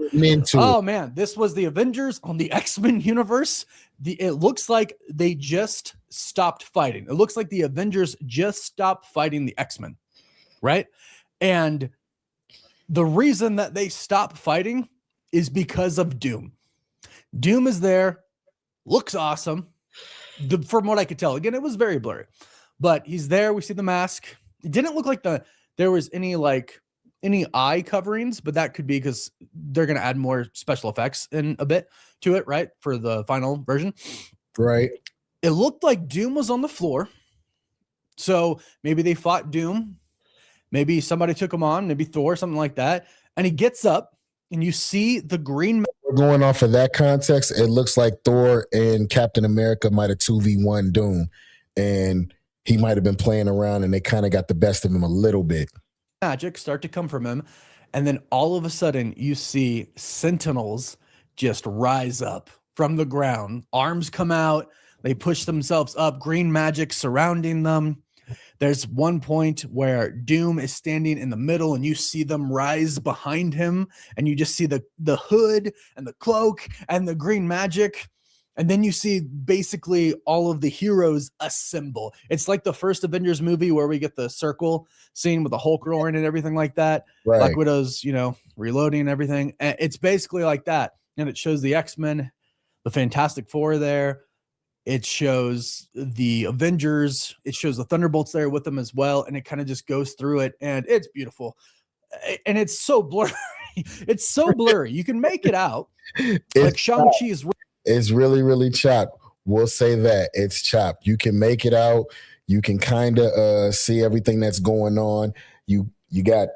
Oh, man. This was the Avengers on the X-Men universe. It looks like they just stopped fighting. It looks like the Avengers just stopped fighting the X-Men, right? And the reason that they stopped fighting is because of Doom. Doom is there, looks awesome. From what I could tell, again, it was very blurry, but he's there. We see the mask. It didn't look like there was any like any eye coverings, but that could be because they're going to add more special effects in a bit to it, right? For the final version. Right. It looked like Doom was on the floor. So maybe they fought Doom. Maybe somebody took him on, maybe Thor, something like that. And he gets up and you see the green. We're going off of that context. It looks like Thor and Captain America might have 2v1 Doom, and he might have been playing around and they kind of got the best of him a little bit. Magic start to come from him. And then all of a sudden you see Sentinels just rise up from the ground. Arms come out. They push themselves up. Green magic surrounding them. There's one point where Doom is standing in the middle and you see them rise behind him and you just see the hood and the cloak and the green magic. And then you see basically all of the heroes assemble. It's like the first Avengers movie where we get the circle scene with the Hulk roaring and everything like that. Right. Black Widow's, reloading and everything. And it's basically like that. And it shows the X-Men, the Fantastic Four there. It shows the Avengers. It shows the Thunderbolts there with them as well. And it kind of just goes through it. And it's beautiful. And it's so blurry. It's so blurry. You can make it out. Like Shang-Chi is... It's really, really chopped. We'll say that. It's chopped. You can make it out. You can kind of see everything that's going on. You got...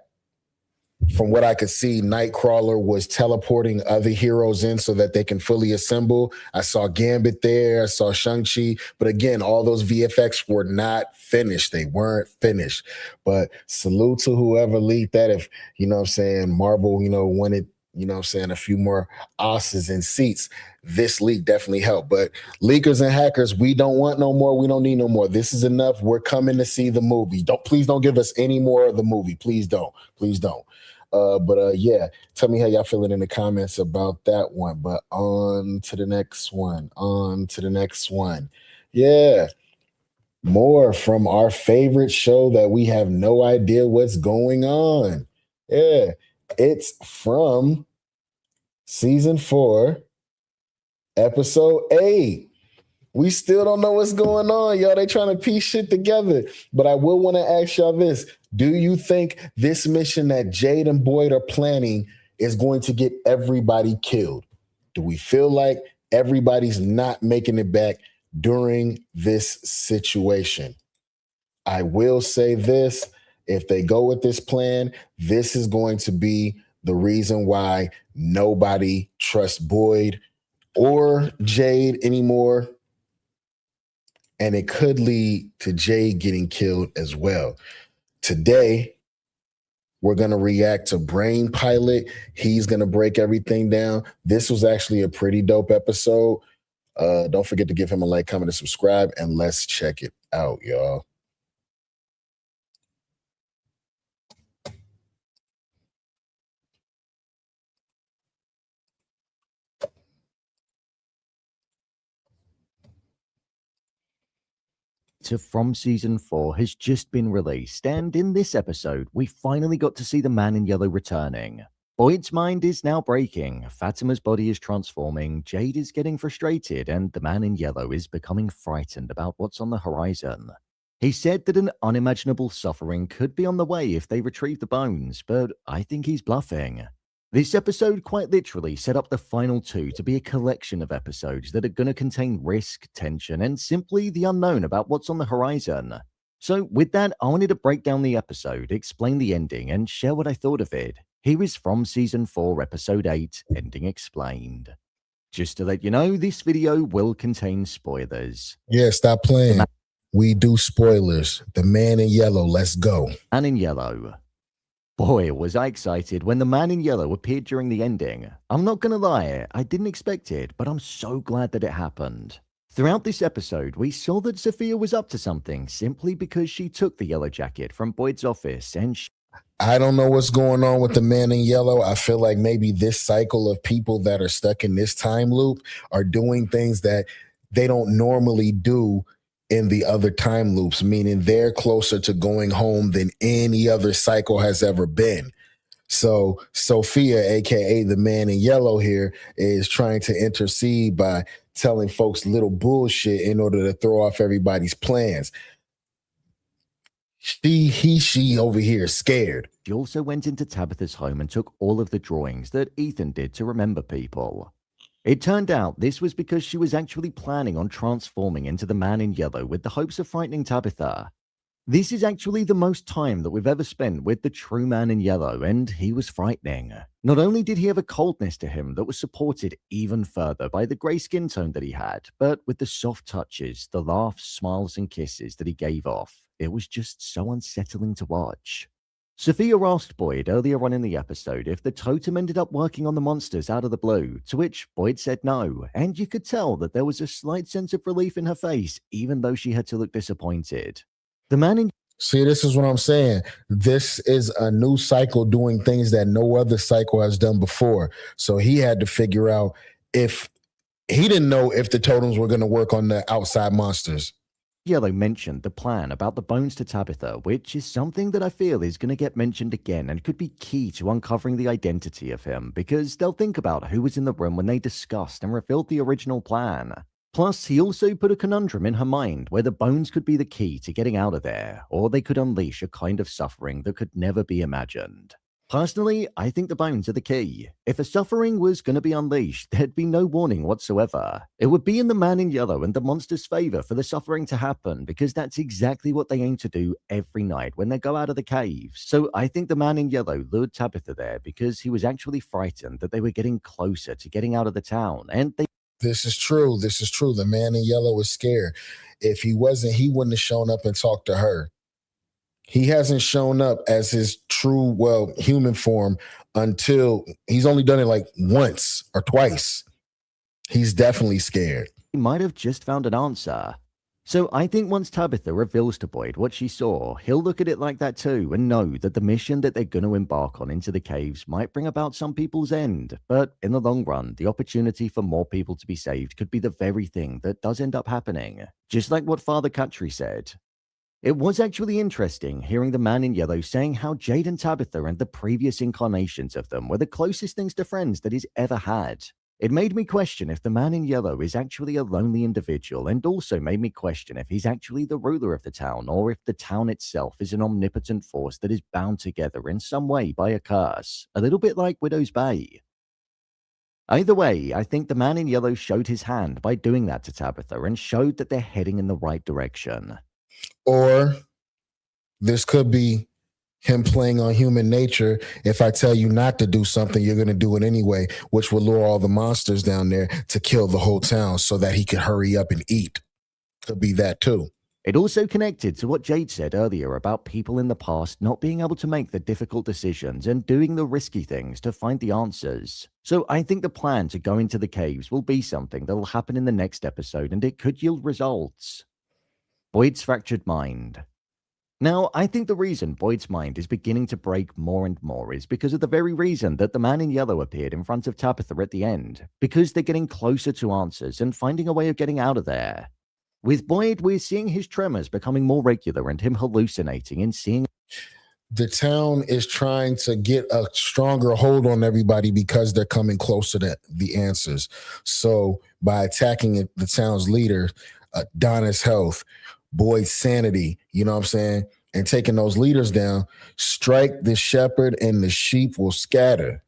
From what I could see, Nightcrawler was teleporting other heroes in so that they can fully assemble. I saw Gambit there. I saw Shang-Chi. But again, all those VFX were not finished. They weren't finished. But salute to whoever leaked that. If, Marvel, wanted, a few more asses and seats, this leak definitely helped. But leakers and hackers, we don't want no more. We don't need no more. This is enough. We're coming to see the movie. Please don't give us any more of the movie. Please don't. Please don't. Yeah, tell me how y'all feeling in the comments about that one. But on to the next one. Yeah, more from our favorite show that we have no idea what's going on. Yeah, it's from season 4, episode 8. We still don't know what's going on, y'all. They trying to piece shit together. But I will want to ask y'all this. Do you think this mission that Jade and Boyd are planning is going to get everybody killed? Do we feel like everybody's not making it back during this situation? I will say this. If they go with this plan, this is going to be the reason why nobody trusts Boyd or Jade anymore. And it could lead to Jade getting killed as well. Today, we're going to react to Brain Pilot. He's going to break everything down. This was actually a pretty dope episode. Don't forget to give him a like, comment, and subscribe, and let's check it out, y'all. From season 4 has just been released, and in this episode, we finally got to see the Man in Yellow returning. Boyd's mind is now breaking, Fatima's body is transforming, Jade is getting frustrated, and the Man in Yellow is becoming frightened about what's on the horizon. He said that an unimaginable suffering could be on the way if they retrieve the bones, but I think he's bluffing. This episode quite literally set up the final 2 to be a collection of episodes that are going to contain risk, tension, and simply the unknown about what's on the horizon. So with that, I wanted to break down the episode, explain the ending, and share what I thought of it. Here is from season 4, episode 8, Ending Explained. Just to let you know, this video will contain spoilers. Yeah, stop playing. We do spoilers. The Man in Yellow, let's go. Man in Yellow. Boy, was I excited when the Man in Yellow appeared during the ending. I'm not gonna lie, I didn't expect it, but I'm so glad that it happened. Throughout this episode, we saw that Sophia was up to something simply because she took the yellow jacket from Boyd's office and I don't know what's going on with the Man in Yellow. I feel like maybe this cycle of people that are stuck in this time loop are doing things that they don't normally do in the other time loops, meaning they're closer to going home than any other cycle has ever been. So Sophia, aka the Man in Yellow here, is trying to intercede by telling folks little bullshit in order to throw off everybody's plans. She over here scared. She also went into Tabitha's home and took all of the drawings that Ethan did to remember people. It turned out this was because she was actually planning on transforming into the Man in Yellow with the hopes of frightening Tabitha. This is actually the most time that we've ever spent with the true Man in Yellow, and he was frightening. Not only did he have a coldness to him that was supported even further by the grey skin tone that he had, but with the soft touches, the laughs, smiles, and kisses that he gave off, it was just so unsettling to watch. Sophia asked Boyd earlier on in the episode if the totem ended up working on the monsters out of the blue, to which Boyd said no, and you could tell that there was a slight sense of relief in her face, even though she had to look disappointed. The Man in See, this is what I'm saying. This is a new cycle doing things that no other cycle has done before. So he had to figure out if he didn't know if the totems were going to work on the outside monsters. Yellow mentioned the plan about the bones to Tabitha, which is something that I feel is going to get mentioned again and could be key to uncovering the identity of him, because they'll think about who was in the room when they discussed and revealed the original plan. Plus, he also put a conundrum in her mind where the bones could be the key to getting out of there, or they could unleash a kind of suffering that could never be imagined. Personally, I think the bones are the key. If a suffering was going to be unleashed, there'd be no warning whatsoever. It would be in the Man in Yellow and the monster's favor for the suffering to happen, because that's exactly what they aim to do every night when they go out of the caves. So I think the Man in Yellow lured Tabitha there because he was actually frightened that they were getting closer to getting out of the town, and they This is true. This is true. The Man in Yellow is scared. If he wasn't, he wouldn't have shown up and talked to her. He hasn't shown up as his true, human form until he's only done it like once or twice. He's definitely scared. might have just found an answer. So I think once Tabitha reveals to Boyd what she saw, he'll look at it like that too and know that the mission that they're going to embark on into the caves might bring about some people's end. But in the long run, the opportunity for more people to be saved could be the very thing that does end up happening. Just like what Father Khatri said. It was actually interesting hearing the Man in Yellow saying how Jade and Tabitha and the previous incarnations of them were the closest things to friends that he's ever had. It made me question if the Man in Yellow is actually a lonely individual, and also made me question if he's actually the ruler of the town, or if the town itself is an omnipotent force that is bound together in some way by a curse, a little bit like Widow's Bay. Either way, I think the Man in Yellow showed his hand by doing that to Tabitha and showed that they're heading in the right direction. Or this could be him playing on human nature. If I tell you not to do something, you're going to do it anyway, which will lure all the monsters down there to kill the whole town so that he could hurry up and eat. Could be that too. It also connected to what Jade said earlier about people in the past not being able to make the difficult decisions and doing the risky things to find the answers. So I think the plan to go into the caves will be something that will happen in the next episode, and it could yield results. Boyd's fractured mind. Now, I think the reason Boyd's mind is beginning to break more and more is because of the very reason that the Man in Yellow appeared in front of Tabitha at the end, because they're getting closer to answers and finding a way of getting out of there. With Boyd, we're seeing his tremors becoming more regular and him hallucinating and seeing. The town is trying to get a stronger hold on everybody because they're coming closer to the answers. So by attacking the town's leader, Donna's health, Boyd's sanity, you know what I'm saying, and taking those leaders down, strike the shepherd and the sheep will scatter.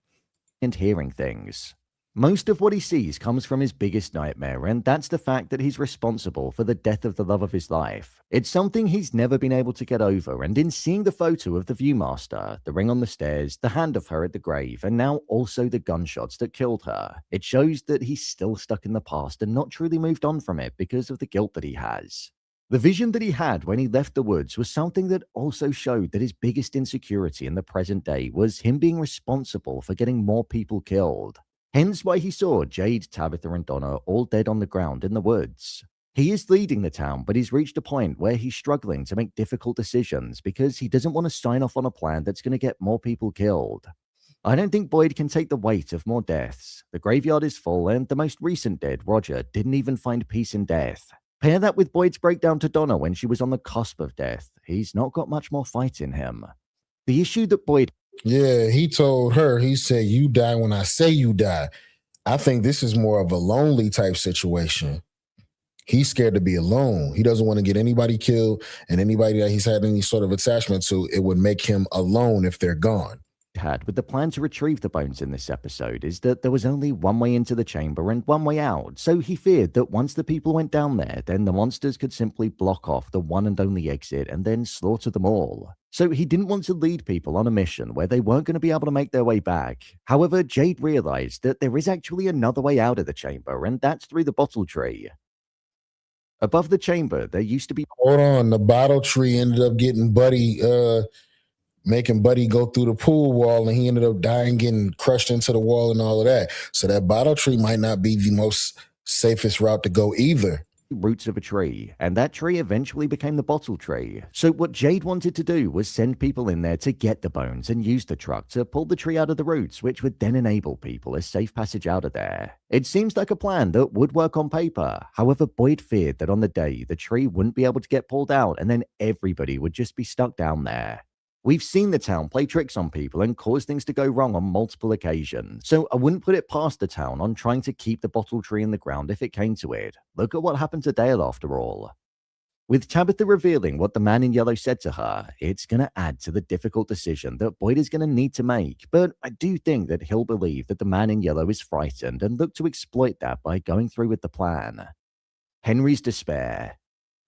And hearing things. Most of what he sees comes from his biggest nightmare, and that's the fact that he's responsible for the death of the love of his life. It's something he's never been able to get over, and in seeing the photo of the Viewmaster, the ring on the stairs, the hand of her at the grave, and now also the gunshots that killed her, it shows that he's still stuck in the past and not truly moved on from it because of the guilt that he has. The vision that he had when he left the woods was something that also showed that his biggest insecurity in the present day was him being responsible for getting more people killed. Hence why he saw Jade, Tabitha, and Donna all dead on the ground in the woods. He is leading the town, but he's reached a point where he's struggling to make difficult decisions because he doesn't want to sign off on a plan that's going to get more people killed. I don't think Boyd can take the weight of more deaths. The graveyard is full, and the most recent dead, Roger, didn't even find peace in death. Pair that with Boyd's breakdown to Donna when she was on the cusp of death. He's not got much more fight in him. The issue that Boyd... Yeah, he told her, he said, you die when I say you die. I think this is more of a lonely type situation. He's scared to be alone. He doesn't want to get anybody killed, and anybody that he's had any sort of attachment to, it would make him alone if they're gone. Had with the plan to retrieve the bones in this episode is that there was only one way into the chamber and one way out, so he feared that once the people went down there, then the monsters could simply block off the one and only exit and then slaughter them all. So he didn't want to lead people on a mission where they weren't going to be able to make their way back. However, Jade realized that there is actually another way out of the chamber, and that's through the bottle tree. Above the chamber, there used to be... Hold on, the bottle tree ended up getting Buddy, making Buddy go through the pool wall, and he ended up dying, getting crushed into the wall and all of that. So that bottle tree might not be the most safest route to go either. Roots of a tree, and that tree eventually became the bottle tree. So what Jade wanted to do was send people in there to get the bones and use the truck to pull the tree out of the roots, which would then enable people a safe passage out of there. It seems like a plan that would work on paper. However, Boyd feared that on the day the tree wouldn't be able to get pulled out, and then everybody would just be stuck down there. We've seen the town play tricks on people and cause things to go wrong on multiple occasions, so I wouldn't put it past the town on trying to keep the bottle tree in the ground if it came to it. Look at what happened to Dale after all. With Tabitha revealing what the man in yellow said to her, it's going to add to the difficult decision that Boyd is going to need to make, but I do think that he'll believe that the man in yellow is frightened and look to exploit that by going through with the plan. Henry's despair.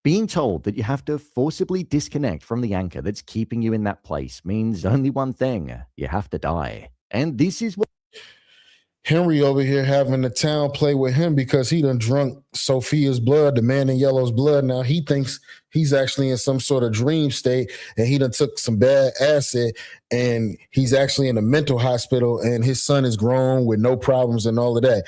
Being told that you have to forcibly disconnect from the anchor that's keeping you in that place means only one thing: you have to die. And this is what Henry over here having the town play with him because he done drunk Sophia's blood, the man in yellow's blood. Now he thinks he's actually in some sort of dream state, and he done took some bad acid, and he's actually in a mental hospital, and his son is grown with no problems and all of that.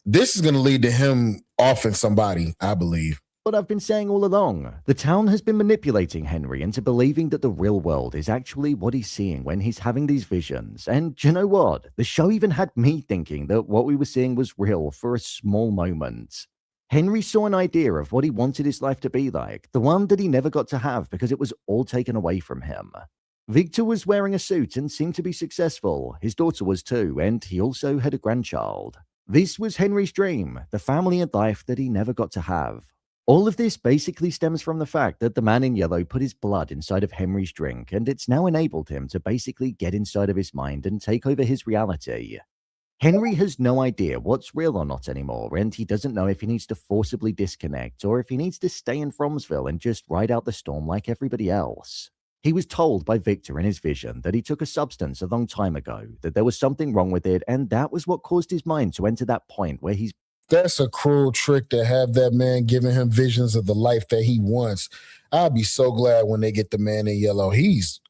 This is going to lead to him offing somebody, I believe. What I've been saying all along. The town has been manipulating Henry into believing that the real world is actually what he's seeing when he's having these visions. And you know what? The show even had me thinking that what we were seeing was real for a small moment. Henry saw an idea of what he wanted his life to be like, the one that he never got to have because it was all taken away from him. Victor was wearing a suit and seemed to be successful. His daughter was too, and he also had a grandchild. This was Henry's dream, the family and life that he never got to have. All of this basically stems from the fact that the man in yellow put his blood inside of Henry's drink, and it's now enabled him to basically get inside of his mind and take over his reality. Henry has no idea what's real or not anymore, and he doesn't know if he needs to forcibly disconnect or if he needs to stay in Fromsville and just ride out the storm like everybody else. He was told by Victor in his vision that he took a substance a long time ago, that there was something wrong with it, and that was what caused his mind to enter that point where he's... That's a cruel trick to have that man giving him visions of the life that he wants. I'll be so glad when they get the man in yellow. He's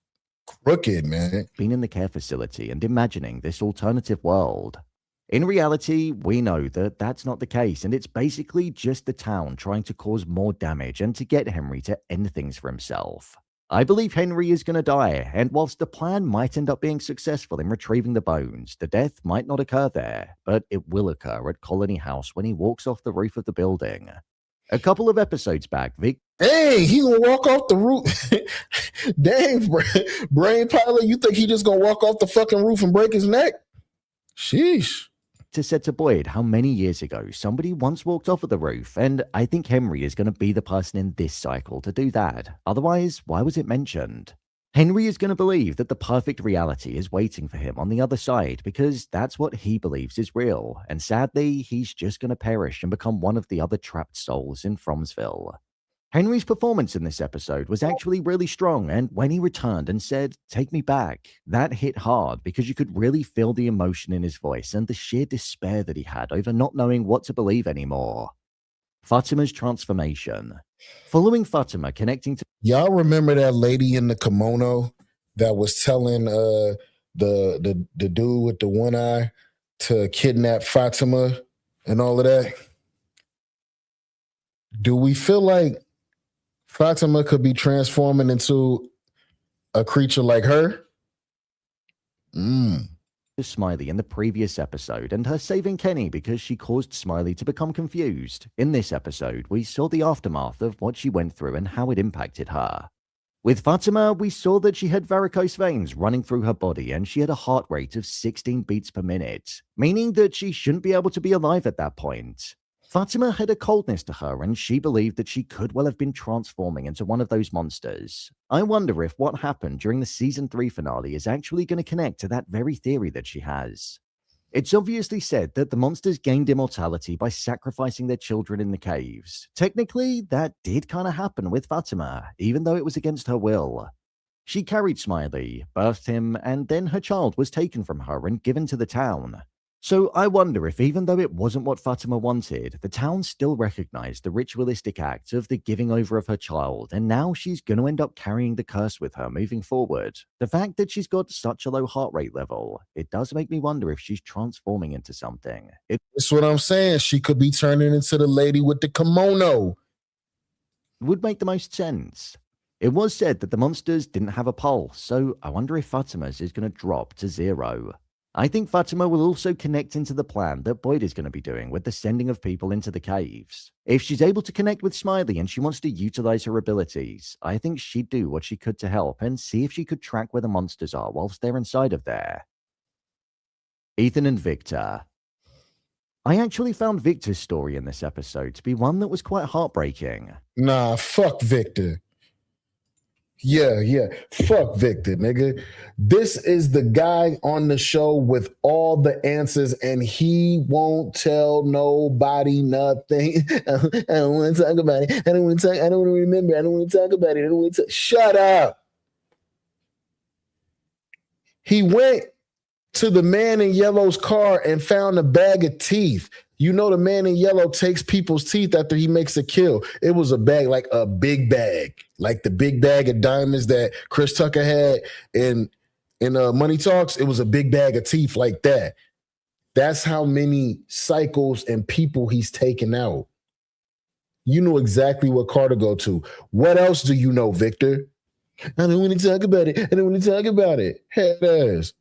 crooked, man. Been in the care facility and imagining this alternative world. In reality, we know that that's not the case, and it's basically just the town trying to cause more damage and to get Henry to end things for himself. I believe Henry is going to die, and whilst the plan might end up being successful in retrieving the bones, the death might not occur there, but it will occur at Colony House when he walks off the roof of the building. A couple of episodes back, Vic... Hey, he gonna walk off the roof? Dang, brain pilot, you think he just gonna walk off the fucking roof and break his neck? Sheesh. Said to Boyd how many years ago somebody once walked off of the roof, and I think Henry is going to be the person in this cycle to do that. Otherwise, why was it mentioned? Henry is going to believe that the perfect reality is waiting for him on the other side because that's what he believes is real, and sadly, he's just going to perish and become one of the other trapped souls in Fromsville. Henry's performance in this episode was actually really strong, and when he returned and said, "Take me back," that hit hard because you could really feel the emotion in his voice and the sheer despair that he had over not knowing what to believe anymore. Fatima's transformation. Following Fatima connecting to... Y'all remember that lady in the kimono that was telling the dude with the one eye to kidnap Fatima and all of that? Do we feel like Fatima could be transforming into a creature like her? Smiley in the previous episode and her saving Kenny because she caused Smiley to become confused. In this episode, we saw the aftermath of what she went through and how it impacted her. With Fatima, we saw that she had varicose veins running through her body and she had a heart rate of 16 beats per minute, meaning that she shouldn't be able to be alive at that point. Fatima had a coldness to her, and she believed that she could well have been transforming into one of those monsters. I wonder if what happened during the season 3 finale is actually going to connect to that very theory that she has. It's obviously said that the monsters gained immortality by sacrificing their children in the caves. Technically, that did kind of happen with Fatima, even though it was against her will. She carried Smiley, birthed him, and then her child was taken from her and given to the town. So I wonder if even though it wasn't what Fatima wanted, the town still recognized the ritualistic act of the giving over of her child, and now she's going to end up carrying the curse with her moving forward. The fact that she's got such a low heart rate level, it does make me wonder if she's transforming into something. That's what I'm saying. She could be turning into the lady with the kimono. Would make the most sense. It was said that the monsters didn't have a pulse, so I wonder if Fatima's is going to drop to 0. I think Fatima will also connect into the plan that Boyd is going to be doing with the sending of people into the caves. If she's able to connect with Smiley and she wants to utilize her abilities, I think she'd do what she could to help and see if she could track where the monsters are whilst they're inside of there. Ethan and Victor. I actually found Victor's story in this episode to be one that was quite heartbreaking. Nah, fuck Victor. Yeah. Fuck Victor, nigga. This is the guy on the show with all the answers, and he won't tell nobody nothing. I don't want to talk about it. I don't want to remember. I don't want to talk about it. Shut up. He went to the man in yellow's car and found a bag of teeth. You know the man in yellow takes people's teeth after he makes a kill. It was a bag, like a big bag, like the big bag of diamonds that Chris Tucker had in Money Talks. It was a big bag of teeth like that. That's how many cycles and people he's taken out. You know exactly what car to go to. What else do you know, Victor? I don't want to talk about it. Head ass.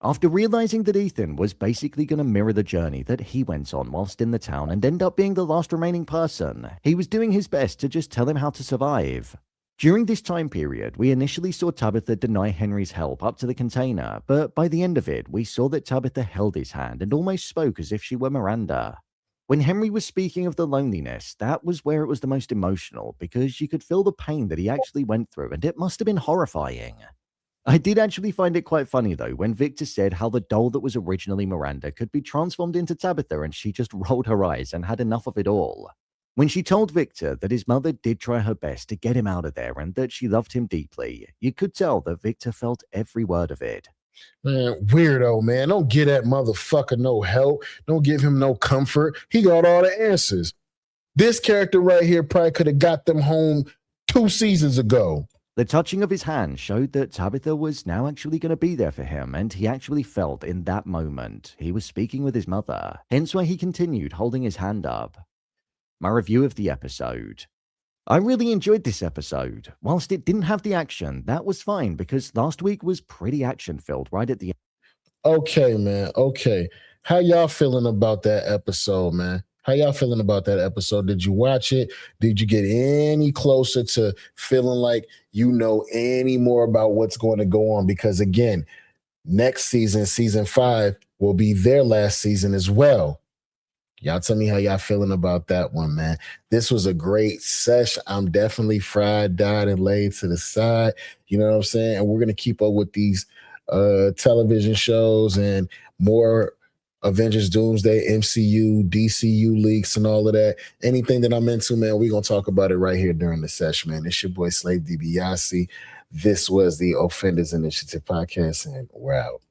After realizing that Ethan was basically going to mirror the journey that he went on whilst in the town and end up being the last remaining person, he was doing his best to just tell him how to survive. During this time period, we initially saw Tabitha deny Henry's help up to the container, but by the end of it, we saw that Tabitha held his hand and almost spoke as if she were Miranda. When Henry was speaking of the loneliness, that was where it was the most emotional, because you could feel the pain that he actually went through, and it must have been horrifying. I did actually find it quite funny though when Victor said how the doll that was originally Miranda could be transformed into Tabitha, and she just rolled her eyes and had enough of it all. When she told Victor that his mother did try her best to get him out of there and that she loved him deeply, you could tell that Victor felt every word of it. Man, weirdo, man. Don't give that motherfucker no help. Don't give him no comfort. He got all the answers. This character right here probably could have got them home 2 seasons ago. The touching of his hand showed that Tabitha was now actually going to be there for him, and he actually felt in that moment he was speaking with his mother, hence why he continued holding his hand up. My review of the episode. I really enjoyed this episode. Whilst it didn't have the action, that was fine because last week was pretty action-filled right at the end. Okay, man. Okay. How y'all feeling about that episode, man? How y'all feeling about that episode? Did you watch it? Did you get any closer to feeling like you know any more about what's going to go on? Because again, next season, season 5, will be their last season as well. Y'all tell me how y'all feeling about that one, man. This was a great sesh. I'm definitely fried, dyed, and laid to the side. You know what I'm saying? And we're going to keep up with these television shows and more Avengers Doomsday, MCU, DCU leaks, and all of that. Anything that I'm into, man, we're going to talk about it right here during the session, man. It's your boy, Slave DiBiase. This was the Offenders Initiative podcast, and we're out.